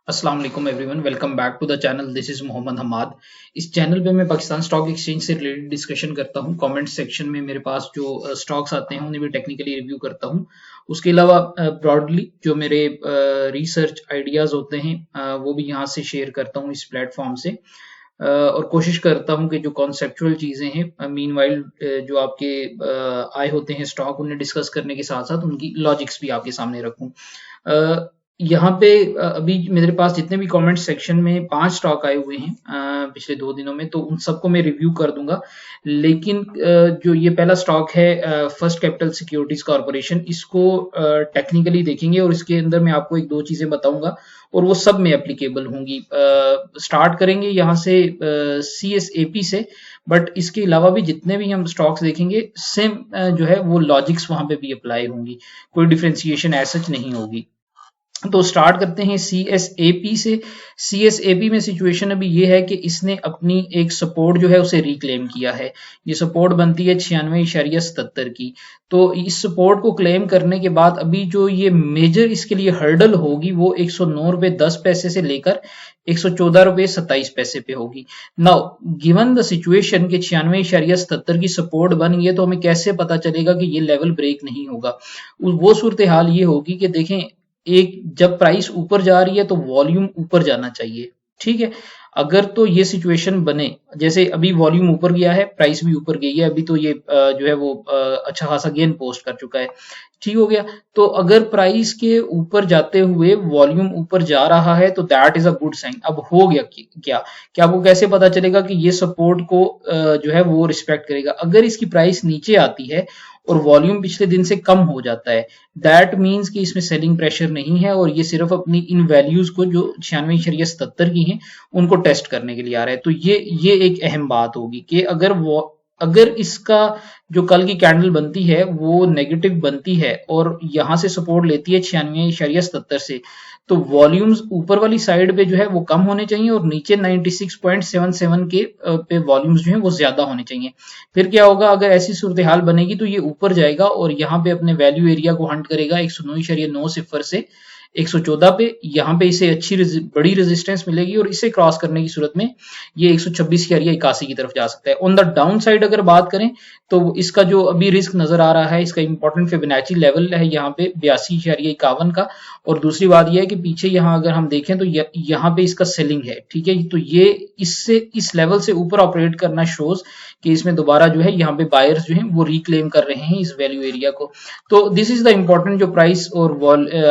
अस्सलाम वालेकुम everyone, welcome back to the channel. This is Mohammad Hamad. इस चैनल पे मैं पाकिस्तान स्टॉक एक्सचेंज से रिलेटेड डिस्कशन करता हूँ। कमेंट सेक्शन में मेरे पास जो स्टॉक्स आते हैं उन्हें भी टेक्निकली रिव्यू करता हूँ। उसके अलावा ब्रॉडली जो मेरे रिसर्च आइडियाज होते हैं वो भी यहाँ से शेयर करता हूँ इस प्लेटफॉर्म से। और कोशिश करता हूँ कि जो कॉन्सेप्चुअल चीज़ें हैं मीनवाइल जो आपके आए होते हैं स्टॉक उन्हें डिस्कस करने के साथ साथ उनकी लॉजिक्स भी आपके सामने रखूँ। यहाँ पे अभी मेरे पास जितने भी कमेंट सेक्शन में 5 स्टॉक आए हुए हैं पिछले 2 दिनों में, तो उन सबको मैं रिव्यू कर दूंगा। लेकिन जो ये पहला स्टॉक है फर्स्ट कैपिटल सिक्योरिटीज कॉर्पोरेशन, इसको टेक्निकली देखेंगे और इसके अंदर मैं आपको एक दो चीजें बताऊंगा और वो सब में एप्लीकेबल होंगी। स्टार्ट करेंगे यहाँ से CSAP से, बट इसके अलावा भी जितने भी हम स्टॉक्स देखेंगे सेम जो है वो लॉजिक्स वहां पे भी अप्लाई होंगी, कोई डिफ्रेंसिएशन ऐसा नहीं होगी। तो स्टार्ट करते हैं CSAP से। CSAP में सिचुएशन अभी ये है कि इसने अपनी एक सपोर्ट जो है उसे रिक्लेम किया है। ये सपोर्ट बनती है 96.77 की। तो इस सपोर्ट को क्लेम करने के बाद अभी जो ये मेजर इसके लिए हर्डल होगी वो 109 रुपए 10 पैसे से लेकर 114 रुपए 27 पैसे पे होगी। नाउ गिवन द सिचुएशन के 96.77 की सपोर्ट बन गई है, तो हमें कैसे पता चलेगा कि ये लेवल ब्रेक नहीं होगा? वो सूरत हाल ये होगी कि देखें, एक जब प्राइस ऊपर जा रही है तो वॉल्यूम ऊपर जाना चाहिए, ठीक है। अगर तो ये सिचुएशन बने, जैसे अभी वॉल्यूम ऊपर गया है, प्राइस भी ऊपर गई है, अभी तो ये जो है वो अच्छा खासा गेन पोस्ट कर चुका है, ठीक हो गया। तो अगर प्राइस के ऊपर जाते हुए वॉल्यूम ऊपर जा रहा है तो that is a good sign. अब हो गया क्या क्या आपको कैसे पता चलेगा कि ये सपोर्ट को जो है वो रिस्पेक्ट करेगा? अगर इसकी प्राइस नीचे आती है और वॉल्यूम पिछले दिन से कम हो जाता है, दैट मीन्स कि इसमें सेलिंग प्रेशर नहीं है और ये सिर्फ अपनी इन वैल्यूज को जो 96.77 की हैं उनको टेस्ट करने के लिए आ रहा है। तो ये एक अहम बात होगी कि अगर इसका जो कल की कैंडल बनती है वो नेगेटिव बनती है और यहां से सपोर्ट लेती है 96.77 से, तो वॉल्यूम्स ऊपर वाली साइड पे जो है वो कम होने चाहिए और नीचे 96.77 के पे वॉल्यूम्स जो है वो ज्यादा होने चाहिए। फिर क्या होगा? अगर ऐसी सूरत हाल बनेगी तो ये ऊपर जाएगा और यहाँ पे अपने वैल्यू एरिया को हंट करेगा 109.90 से 114 पे। यहाँ पे इसे अच्छी बड़ी रेजिस्टेंस मिलेगी और इसे क्रॉस करने की सूरत में ये 126.81 की तरफ जा सकता है। ऑन द डाउन साइड अगर बात करें तो इसका जो अभी रिस्क नजर आ रहा है, इसका इंपॉर्टेंट फिबोनाची लेवल है यहाँ पे 82.51 का। और दूसरी बात यह है कि पीछे यहाँ अगर हम देखें तो यहाँ पे इसका सेलिंग है, ठीक है। तो ये इससे इस लेवल से ऊपर ऑपरेट करना शोज कि इसमें दोबारा जो है यहाँ पे बायर्स जो है वो रिक्लेम कर रहे हैं इस वैल्यू एरिया को। तो दिस इज द इम्पोर्टेंट जो प्राइस और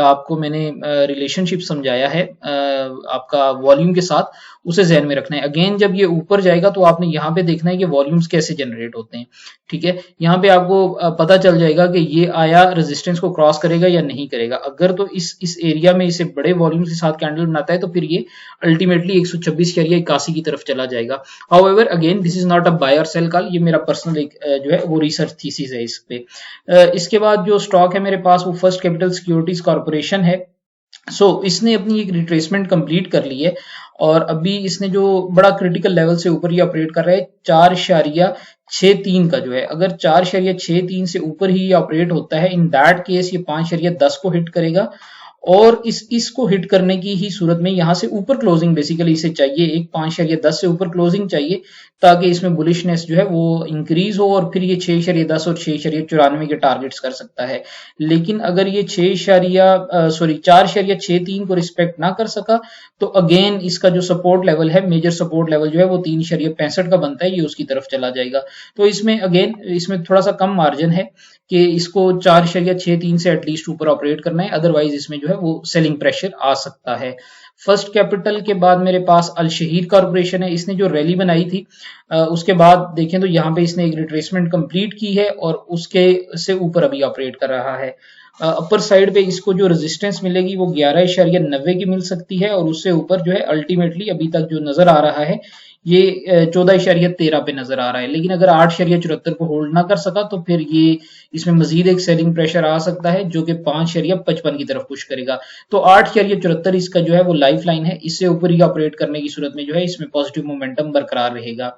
आपको मैंने रिलेशनशिप समझाया है आपका वॉल्यूम के साथ, उसे जहन में रखना है। अगेन जब ये ऊपर जाएगा तो आपने यहाँ पे देखना है कि वॉल्यूम्स कैसे जनरेट होते हैं, ठीक है। यहाँ पे आपको पता चल जाएगा कि ये आया रेजिस्टेंस को क्रॉस करेगा या नहीं करेगा। अगर तो इस एरिया में इसे बड़े वॉल्यूम्स के साथ कैंडल बनाता है तो फिर ये अल्टीमेटली 126.81 की तरफ चला जाएगा। However again this is not a buy or sell call, ये मेरा पर्सनल एक जो है वो रिसर्च थीसिस है इस पे। इसके बाद जो स्टॉक है मेरे पास वो फर्स्ट कैपिटल सिक्योरिटीज कॉर्पोरेशन है। इसने अपनी एक रिट्रेसमेंट कंप्लीट कर ली है और अभी इसने जो बड़ा क्रिटिकल लेवल से ऊपर ही ऑपरेट कर रहा है 4.63 का जो है, अगर 4.63 से ऊपर ही ऑपरेट होता है, इन दैट केस ये 5.10 को हिट करेगा और इसको हिट करने की ही सूरत में यहाँ से ऊपर क्लोजिंग बेसिकली इसे चाहिए, एक 5.10 से ऊपर क्लोजिंग चाहिए ताकि इसमें बुलिशनेस जो है वो इंक्रीज हो और फिर ये 6.10 और 6.94 के टारगेट्स कर सकता है। लेकिन अगर ये 4.63 को रिस्पेक्ट ना कर सका तो अगेन इसका जो सपोर्ट लेवल है, मेजर सपोर्ट लेवल जो है वो 3.65 का बनता है, ये उसकी तरफ चला जाएगा। तो इसमें अगेन इसमें थोड़ा सा कम मार्जिन है कि इसको 4.63 से एटलीस्ट ऊपर ऑपरेट करना है, अदरवाइज इसमें जो है वो सेलिंग प्रेशर आ सकता है। फर्स्ट कैपिटल के बाद मेरे पास अल शहीर कॉर्पोरेशन है। इसने जो रैली बनाई थी उसके बाद देखें तो यहाँ पे इसने एक रिट्रेसमेंट कंप्लीट की है और उसके से ऊपर अभी ऑपरेट कर रहा है। अपर साइड पे इसको जो रेजिस्टेंस मिलेगी वो 11.90 की मिल सकती है और उससे ऊपर जो है अल्टीमेटली अभी तक जो नजर आ रहा है ये 14.13 पे नजर आ रहा है। लेकिन अगर 8.74 को होल्ड ना कर सका तो फिर ये इसमें मजीद एक सेलिंग प्रेशर आ सकता है जो कि 5.55 की तरफ पुश करेगा। तो 8.74 इसका जो है वो लाइफ लाइन है, इससे ऊपर ही ऑपरेट करने की सूरत में जो है इसमें पॉजिटिव मोमेंटम बरकरार रहेगा।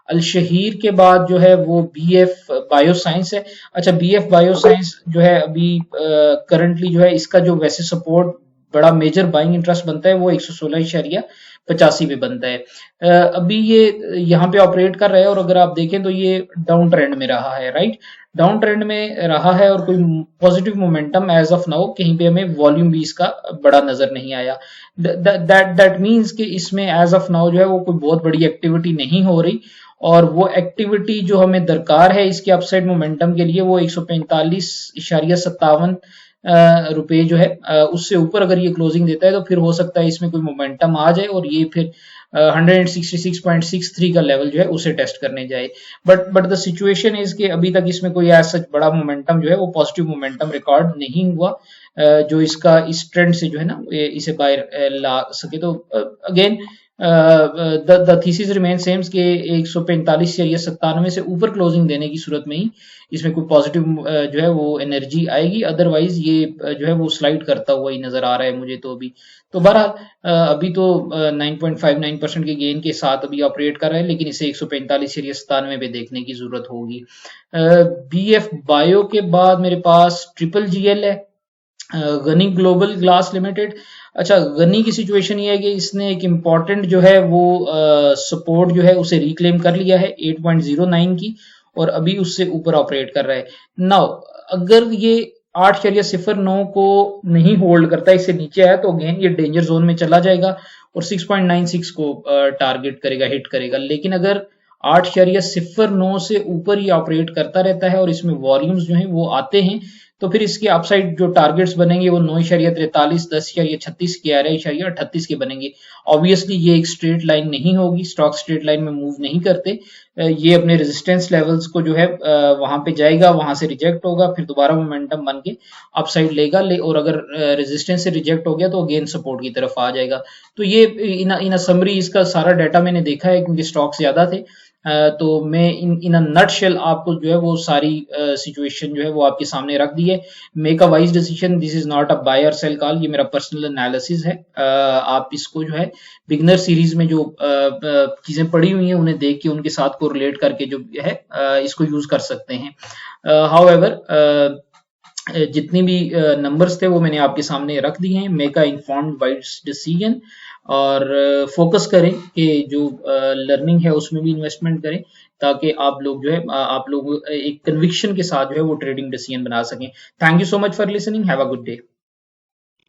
अल शहीर के बाद जो है वो BF बायोसाइंस है। अच्छा, BF बायोसाइंस जो है अभी करंटली जो है इसका जो वैसे सपोर्ट बड़ा मेजर बाइंग इंटरेस्ट बनता है वो 116.85 पे बनता है। अभी ये यहाँ पे ऑपरेट कर रहा है और अगर आप देखें तो ये डाउन ट्रेंड में रहा है, राइट, डाउन ट्रेंड में रहा है और कोई positive momentum as of now कहीं पे हमें वॉल्यूम भी इसका बड़ा नजर नहीं आया। दैट मीन्स कि इसमें एज ऑफ नाउ जो है वो कोई बहुत बड़ी एक्टिविटी नहीं हो रही, और वो एक्टिविटी जो हमें दरकार है इसके अपसाइड मोमेंटम के लिए वो 145.57 रुपए जो है उससे ऊपर अगर ये क्लोजिंग देता है तो फिर हो सकता है इसमें कोई मोमेंटम आ जाए और ये फिर 166.63 का लेवल जो है उसे टेस्ट करने जाए। बट द सिचुएशन इज कि अभी तक इसमें कोई ऐसा बड़ा मोमेंटम जो है वो पॉजिटिव मोमेंटम रिकॉर्ड नहीं हुआ जो इसका इस ट्रेंड से जो है ना इसे बाहर ला सके। तो again the thesis remain seems के 145 या 97 से ऊपर क्लोजिंग देने की सूरत में ही इसमें कोई पॉजिटिव जो है वो एनर्जी आएगी, अदरवाइज ये जो है वो स्लाइड करता हुआ ही नजर आ रहा है मुझे तो अभी। तो बहरहाल अभी तो 9.59% के गेन के साथ अभी ऑपरेट कर रहा है, लेकिन इसे 145 या 97 पे देखने की जरूरत होगी। BF बायो के बाद मेरे पास ट्रिपल GL है, गनी ग्लोबल ग्लास लिमिटेड। अच्छा, गनी की सिचुएशन ये है कि इसने एक इम्पॉर्टेंट जो है वो सपोर्ट जो है उसे रिक्लेम कर लिया है 8.09 की, और अभी उससे ऊपर ऑपरेट कर रहा है। नाउ अगर ये 8.09 को नहीं होल्ड करता, इससे नीचे आया तो अगेन ये डेंजर जोन में चला जाएगा और 6.96 को टारगेट करेगा, हिट करेगा। लेकिन अगर 8.09 से ऊपर ही ऑपरेट करता रहता है और इसमें वॉल्यूम्स जो हैं वो आते हैं, तो फिर इसके अपसाइड जो टारगेट्स बनेंगे वो 9.43, 10.36 के 11.38 के बनेंगे। ऑब्वियसली ये एक स्ट्रेट लाइन नहीं होगी, स्टॉक स्ट्रेट लाइन में मूव नहीं करते, ये अपने रेजिस्टेंस लेवल्स को जो है वहां पे जाएगा, वहां से रिजेक्ट होगा, फिर दोबारा मोमेंटम बन के अपसाइड लेगा और अगर रेजिस्टेंस से रिजेक्ट हो गया तो अगेन सपोर्ट की तरफ आ जाएगा। तो ये इन समरी इसका सारा डाटा मैंने देखा है क्योंकि स्टॉक ज्यादा थे, तो मैं इन नट शेल आपको जो है वो सारी सिचुएशन जो है वो आपके सामने रख दी है। Make a wise decision, this is not a buy or sell call, ये मेरा पर्सनल एनालिसिस है। आप इसको जो है बिगनर सीरीज में जो चीजें पड़ी हुई हैं उन्हें देख के उनके साथ को रिलेट करके जो है इसको यूज कर सकते हैं। हाउएवर जितनी भी नंबर्स थे वो मैंने आपके सामने रख दिए हैं। Make a informed wise decision और फोकस करें कि जो लर्निंग है उसमें भी इन्वेस्टमेंट करें, ताकि आप लोग जो है आप लोग एक कन्विक्शन के साथ जो है वो ट्रेडिंग डिसीजन बना सकें। Thank you so much for listening, have a good day.